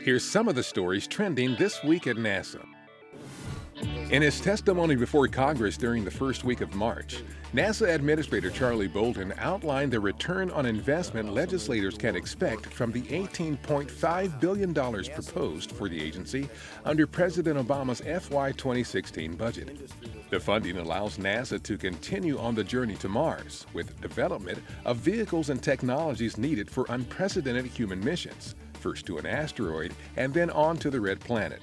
Here's some of the stories trending this week at NASA. In his testimony before Congress during the first week of March, NASA Administrator Charlie Bolden outlined the return on investment legislators can expect from the $18.5 billion proposed for the agency under President Obama's FY 2016 budget. The funding allows NASA to continue on the journey to Mars with development of vehicles and technologies needed for unprecedented human missions, first to an asteroid and then on to the Red Planet.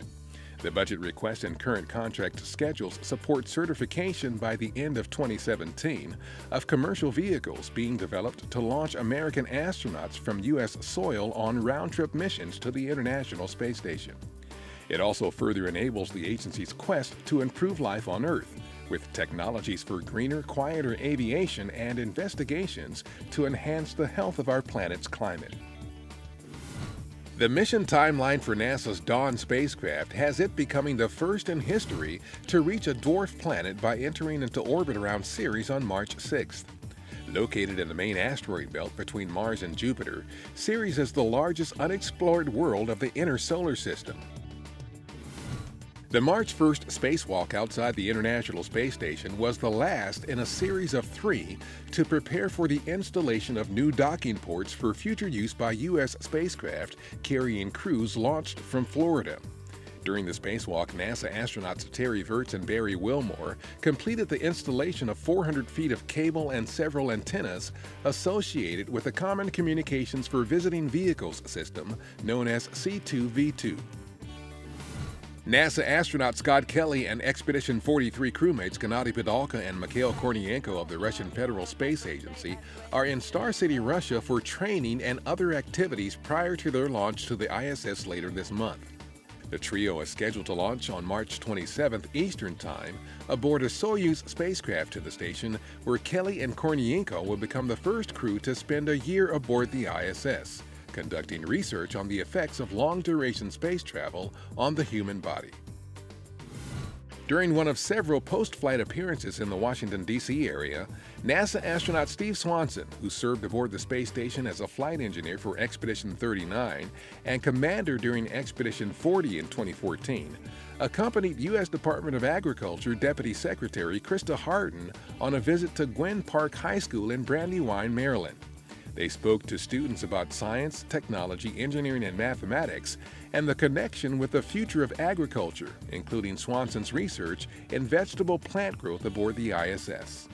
The budget request and current contract schedules support certification by the end of 2017 of commercial vehicles being developed to launch American astronauts from U.S. soil on round-trip missions to the International Space Station. It also further enables the agency's quest to improve life on Earth, with technologies for greener, quieter aviation and investigations to enhance the health of our planet's climate. The mission timeline for NASA's Dawn spacecraft has it becoming the first in history to reach a dwarf planet by entering into orbit around Ceres on March 6th. Located in the main asteroid belt between Mars and Jupiter, Ceres is the largest unexplored world of the inner solar system. The March 1st spacewalk outside the International Space Station was the last in a series of 3 to prepare for the installation of new docking ports for future use by U.S. spacecraft carrying crews launched from Florida. During the spacewalk, NASA astronauts Terry Virts and Barry Wilmore completed the installation of 400 feet of cable and several antennas associated with the Common Communications for Visiting Vehicles system known as C2V2. NASA astronaut Scott Kelly and Expedition 43 crewmates Gennady Padalka and Mikhail Kornienko of the Russian Federal Space Agency are in Star City, Russia for training and other activities prior to their launch to the ISS later this month. The trio is scheduled to launch on March 27th Eastern Time aboard a Soyuz spacecraft to the station, where Kelly and Kornienko will become the first crew to spend a year aboard the ISS, conducting research on the effects of long-duration space travel on the human body. During one of several post-flight appearances in the Washington, D.C. area, NASA astronaut Steve Swanson, who served aboard the space station as a flight engineer for Expedition 39 and commander during Expedition 40 in 2014, accompanied U.S. Department of Agriculture Deputy Secretary Krysta Harden on a visit to Gwynn Park High School in Brandywine, Maryland. They spoke to students about science, technology, engineering, and mathematics, and the connection with the future of agriculture, including Swanson's research in vegetable plant growth aboard the ISS.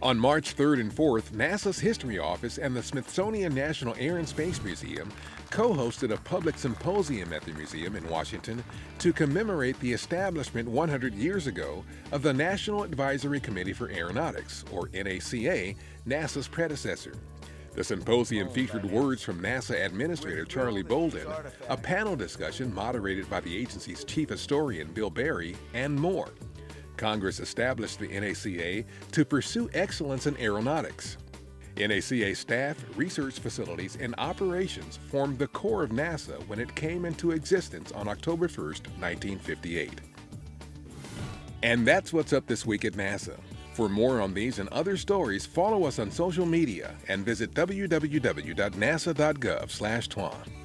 On March 3rd and 4th, NASA's History Office and the Smithsonian National Air and Space Museum co-hosted a public symposium at the museum in Washington to commemorate the establishment 100 years ago of the National Advisory Committee for Aeronautics, or NACA, NASA's predecessor. The symposium featured words from NASA Administrator Charlie Bolden, a panel discussion moderated by the agency's chief historian Bill Berry, and more. Congress established the NACA to pursue excellence in aeronautics. NACA staff, research facilities, and operations formed the core of NASA when it came into existence on October 1st, 1958. And that's what's up this week at NASA. For more on these and other stories, follow us on social media and visit www.nasa.gov/twan.